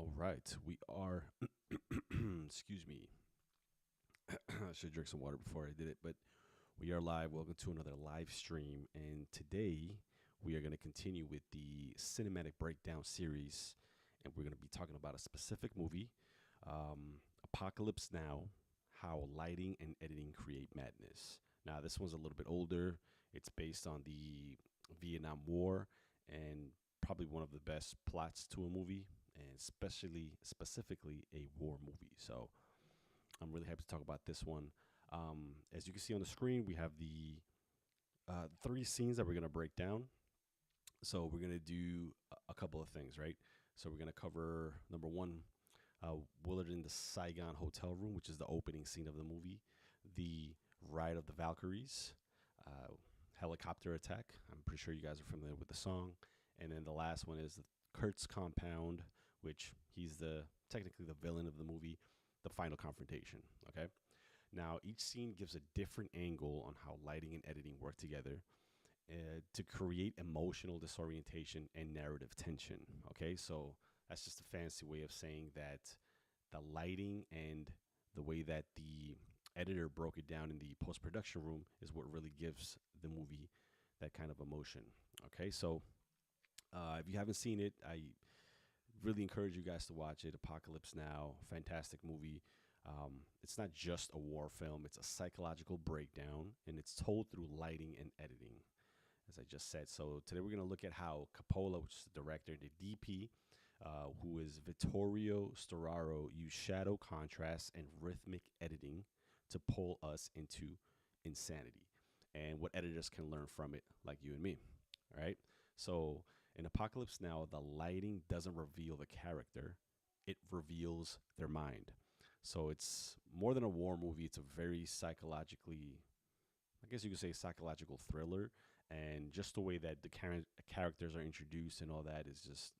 All right, we are. Excuse me. I should drink some water before I did it, but we are live. Welcome to another live stream, and today we are going to continue with the cinematic breakdown series, and we're going to be talking about a specific movie, Apocalypse Now: How Lighting and Editing Create Madness. Now, this one's a little bit older. It's based on the Vietnam War, and probably one of the best plots to a movie, and specifically a war movie. So I'm really happy to talk about this one. As you can see on the screen, we have the three scenes that we're going to break down. So we're going to do a couple of things, right? So we're going to cover number one, Willard in the Saigon hotel room, which is the opening scene of the movie, the Ride of the Valkyries, helicopter attack. I'm pretty sure you guys are familiar with the song. And then the last one is Kurt's compound, which he's technically the villain of the movie, the final confrontation. Okay. Now, each scene gives a different angle on how lighting and editing work together to create emotional disorientation and narrative tension. Okay. So that's just a fancy way of saying that the lighting and the way that the editor broke it down in the post-production room is what really gives the movie that kind of emotion. Okay. So if you haven't seen it, I really encourage you guys to watch it. Apocalypse Now, fantastic movie. It's not just a war film, it's a psychological breakdown, and it's told through lighting and editing, as I just said. So today we're going to look at how Coppola, which is the director, and the DP, who is Vittorio Storaro, use shadow contrast and rhythmic editing to pull us into insanity, and what editors can learn from it, like you and me. All right. So in Apocalypse Now, the lighting doesn't reveal the character, it reveals their mind. So it's more than a war movie. It's a very psychologically, I guess you could say, psychological thriller. And just the way that the characters are introduced and all that is just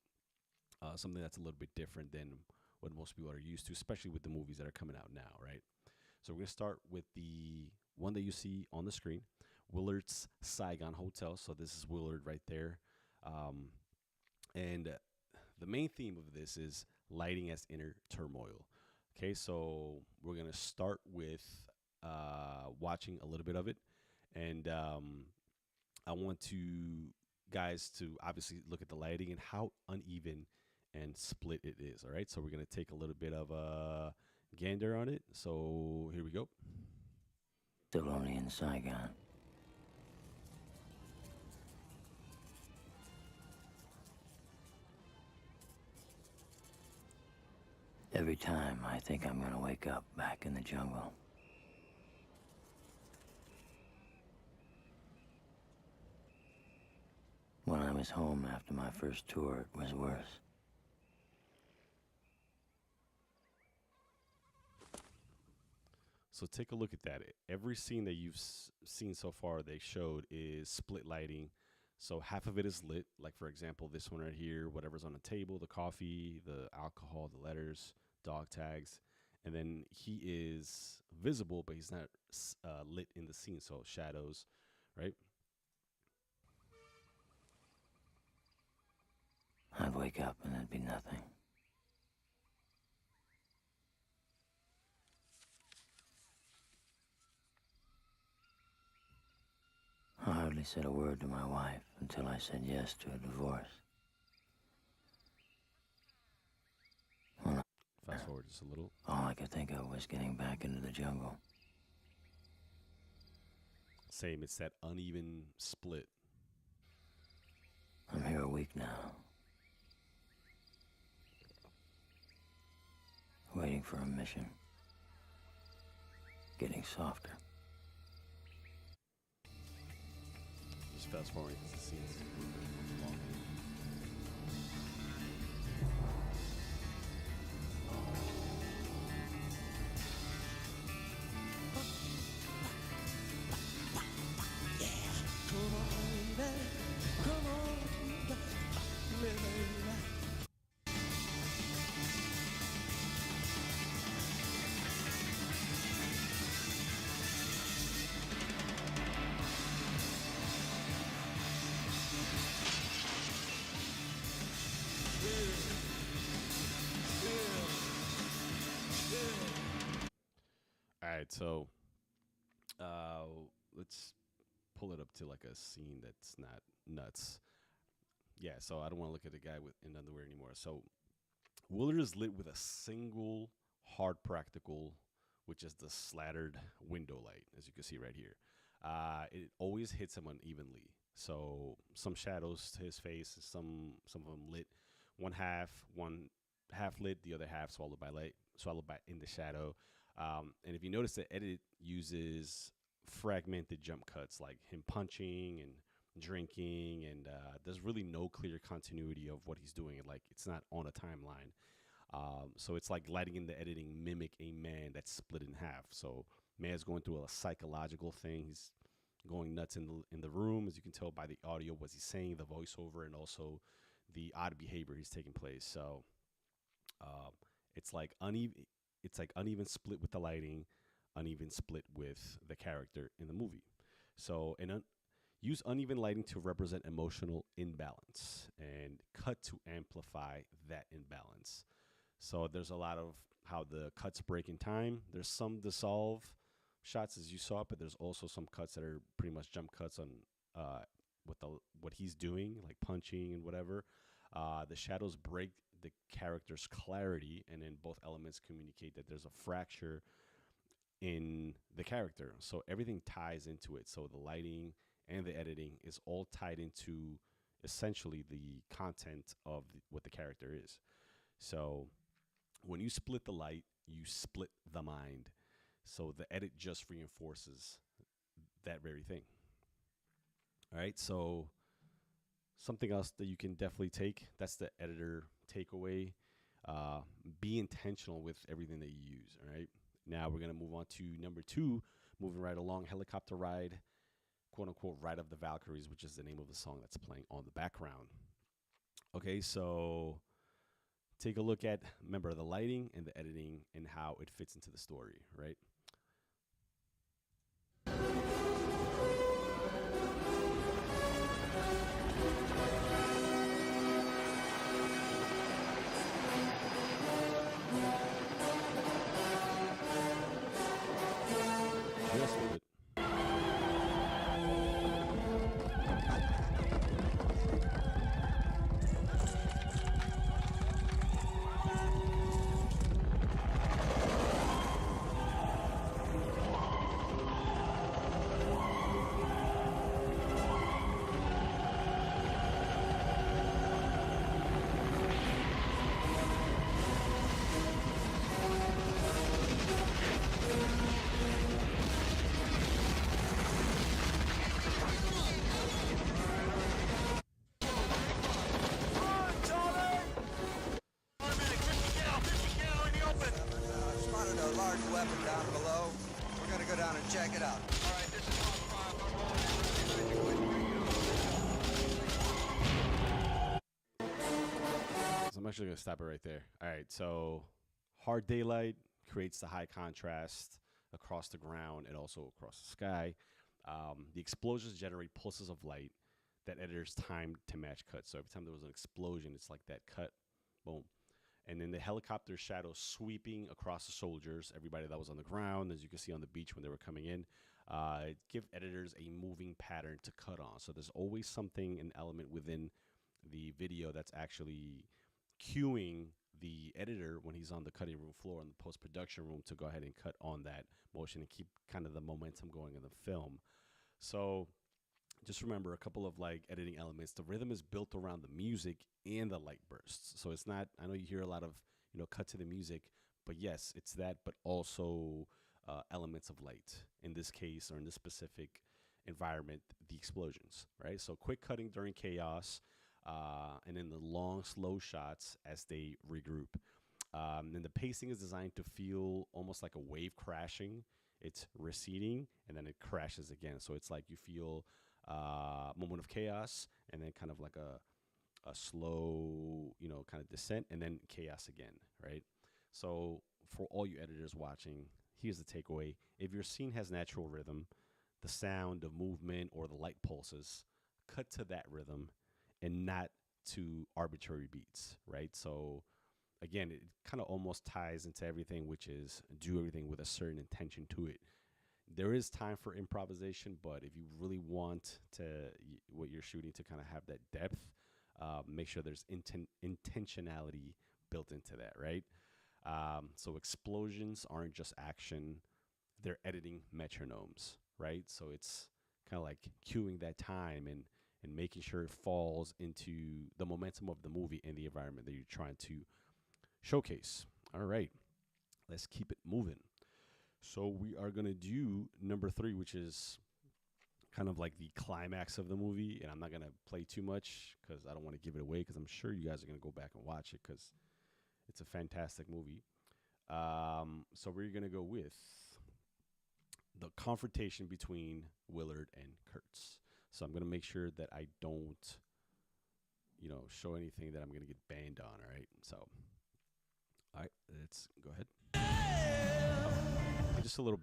something that's a little bit different than what most people are used to, especially with the movies that are coming out now, right? So we're going to start with the one that you see on the screen, Willard's Saigon Hotel. So this is Willard right there. And the main theme of this is lighting as inner turmoil. Okay, so we're going to start with watching a little bit of it. And I want to guys to obviously look at the lighting and how uneven and split it is. All right, so we're going to take a little bit of a gander on it. So here we go. Still only in Saigon. Every time I think I'm gonna wake up back in the jungle. When I was home after my first tour, it was worse. So take a look at that. Every scene that you've seen so far they showed is split lighting. So half of it is lit. Like, for example, this one right here, whatever's on the table, the coffee, the alcohol, the letters, dog tags. And then he is visible, but he's not lit in the scene. So shadows, right? I'd wake up and there'd be nothing. I hardly said a word to my wife until I said yes to a divorce. Fast forward just a little. All I could think of was getting back into the jungle. Same, it's that uneven split. I'm here a week now. Waiting for a mission. Getting softer. Just fast forward because the scene is long. Come on, baby. Come on, baby. right, so uh, let's pull it up to like a scene that's not nuts. Yeah, so I don't want to look at the guy with in underwear anymore. So Willard is lit with a single hard practical, which is the slattered window light, as you can see right here. It always hits him unevenly. So some shadows to his face, some of them lit, one half lit, the other half swallowed by light, swallowed by in the shadow. And if you notice, the edit uses fragmented jump cuts, like him punching and drinking, and there's really no clear continuity of what he's doing. Like it's not on a timeline. So it's like letting in the editing mimic a man that's split in half. So man's going through a psychological thing. He's going nuts in the room, as you can tell by the audio, what he's saying, the voiceover, and also the odd behavior he's taking place. So um, it's like uneven. It's like uneven split with the lighting, uneven split with the character in the movie. So use uneven lighting to represent emotional imbalance and cut to amplify that imbalance. So there's a lot of how the cuts break in time. There's some dissolve shots as you saw, but there's also some cuts that are pretty much jump cuts on uh, what he's doing, like punching and whatever. The shadows break the character's clarity, and then both elements communicate that there's a fracture in the character. So everything ties into it. So the lighting and the editing is all tied into essentially the content of what the character is. So when you split the light, you split the mind. So the edit just reinforces that very thing. All right. So something else that you can definitely take, that's the editor takeaway. Uh, be intentional with everything that you use. All right. Now we're going to move on to number two, moving right along, helicopter ride, quote unquote, Ride of the Valkyries, which is the name of the song that's playing on the background. Okay. So take a look at, remember, the lighting and the editing and how it fits into the story, right? Just a little bit. Spotted a large weapon down below. We're gonna go down and check it out. So I'm actually going to stop it right there. All right. So hard daylight creates the high contrast across the ground and also across the sky. The explosions generate pulses of light that editors timed to match cuts. So every time there was an explosion, it's like that cut, boom. And then the helicopter shadows sweeping across the soldiers, everybody that was on the ground, as you can see on the beach when they were coming in. Give editors a moving pattern to cut on. So there's always something, an element within the video that's actually cueing the editor when he's on the cutting room floor in the post production room to go ahead and cut on that motion and keep kind of the momentum going in the film. So just remember a couple of like editing elements. The rhythm is built around the music and the light bursts. So it's not, I know you hear a lot of, cut to the music, but yes, it's that, but also elements of light in this case, or in this specific environment, the explosions, right? So quick cutting during chaos, and then the long, slow shots as they regroup. And the pacing is designed to feel almost like a wave crashing. It's receding and then it crashes again. So it's like you feel moment of chaos and then kind of like a slow, kind of descent and then chaos again, right? So for all you editors watching, here's the takeaway. If your scene has natural rhythm, the sound, the movement, or the light pulses, cut to that rhythm and not to arbitrary beats, right? So again, it kind of almost ties into everything, which is do everything with a certain intention to it. There is time for improvisation, but if you really want what you're shooting to kind of have that depth, make sure there's intentionality built into that, right? So explosions aren't just action; they're editing metronomes, right? So it's kind of like cueing that time and making sure it falls into the momentum of the movie and the environment that you're trying to showcase. All right, let's keep it moving. So we are gonna do number three, which is kind of like the climax of the movie, and I'm not gonna play too much because I don't want to give it away because I'm sure you guys are gonna go back and watch it because it's a fantastic movie. So we're gonna go with the confrontation between Willard and Kurtz. So I'm gonna make sure that I don't, show anything that I'm gonna get banned on. All right. So, all right, let's go ahead. And just a little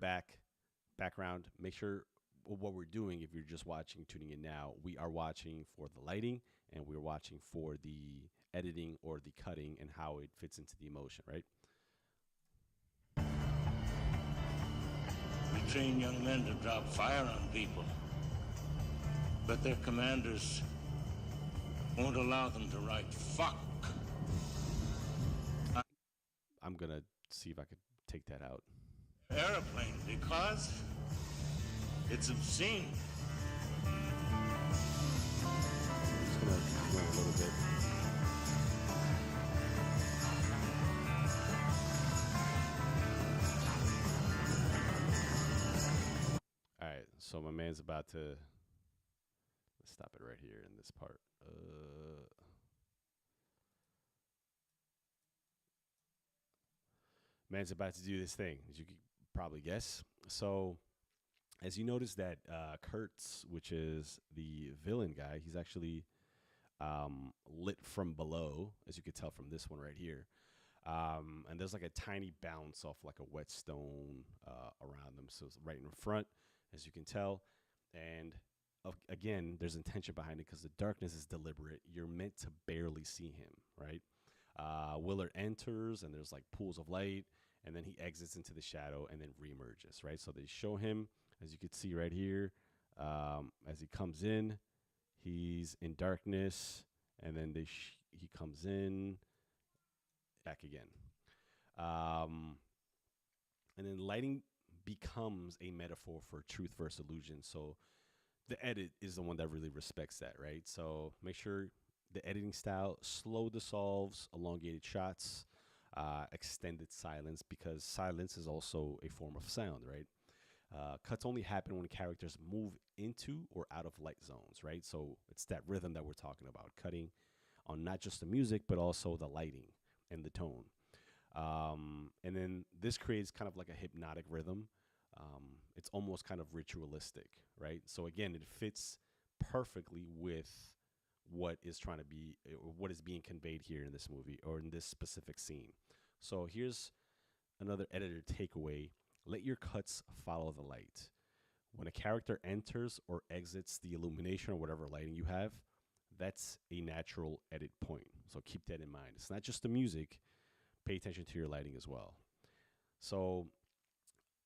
background. Make sure what we're doing. If you're just watching, tuning in now, we are watching for the lighting and we're watching for the editing or the cutting and how it fits into the emotion. Right. We train young men to drop fire on people, but their commanders won't allow them to write fuck. I'm gonna see if I could take that out. Airplane because it's obscene. I'm just gonna run a little bit. All right, so my man's about to. Let's stop it right here in this part. Man's about to do this thing, as you could probably guess. So, as you notice that Kurtz, which is the villain guy, he's actually lit from below, as you could tell from this one right here. And there's like a tiny bounce off like a whetstone around them. So it's right in front, as you can tell. And again, there's intention behind it because the darkness is deliberate. You're meant to barely see him, right? Willard enters and there's like pools of light, and then he exits into the shadow and then reemerges, right? So they show him, as you can see right here, as he comes in, he's in darkness, and then he comes in back again. And then lighting becomes a metaphor for truth versus illusion. So the edit is the one that really respects that, right? So make sure the editing style, slow dissolves, elongated shots, extended silence, because silence is also a form of sound, right? Cuts only happen when characters move into or out of light zones, right? So it's that rhythm that we're talking about, cutting on not just the music, but also the lighting and the tone. And then this creates kind of like a hypnotic rhythm. It's almost kind of ritualistic, right? So again, it fits perfectly with what is trying to be, or what is being conveyed here in this movie or in this specific scene. So here's another editor takeaway. Let your cuts follow the light. When a character enters or exits the illumination or whatever lighting you have, that's a natural edit point. So keep that in mind. It's not just the music. Pay attention to your lighting as well. So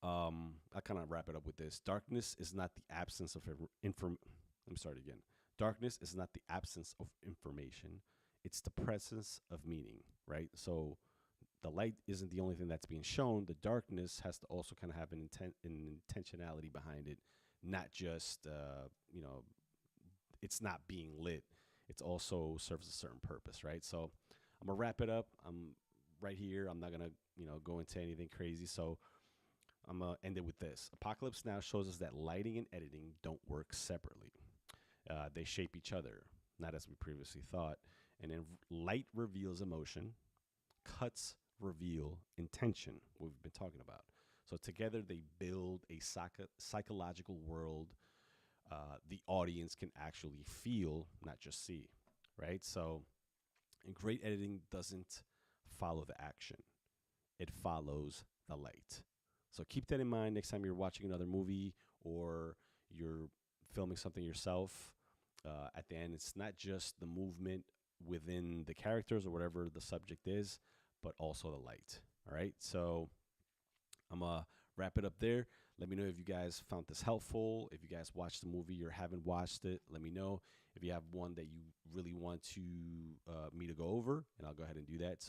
I kind of wrap it up with this. Darkness is not the absence of I'm sorry again. Darkness is not the absence of information. It's the presence of meaning, right? So the light isn't the only thing that's being shown. The darkness has to also kind of have an intentionality behind it, not just it's not being lit. It's also serves a certain purpose, right? So I'm gonna wrap it up. I'm right here. I'm not gonna go into anything crazy. So I'm gonna end it with this. Apocalypse Now shows us that lighting and editing don't work separately. They shape each other, not as we previously thought. And then light reveals emotion, cuts reveal intention, what we've been talking about. So together they build a psychological world the audience can actually feel, not just see, right? So great editing doesn't follow the action. It follows the light. So keep that in mind next time you're watching another movie or you're filming something yourself. At the end, it's not just the movement within the characters or whatever the subject is, but also the light. All right. So I'm going to wrap it up there. Let me know if you guys found this helpful. If you guys watched the movie or haven't watched it, let me know. If you have one that you really want to me to go over, and I'll go ahead and do that. So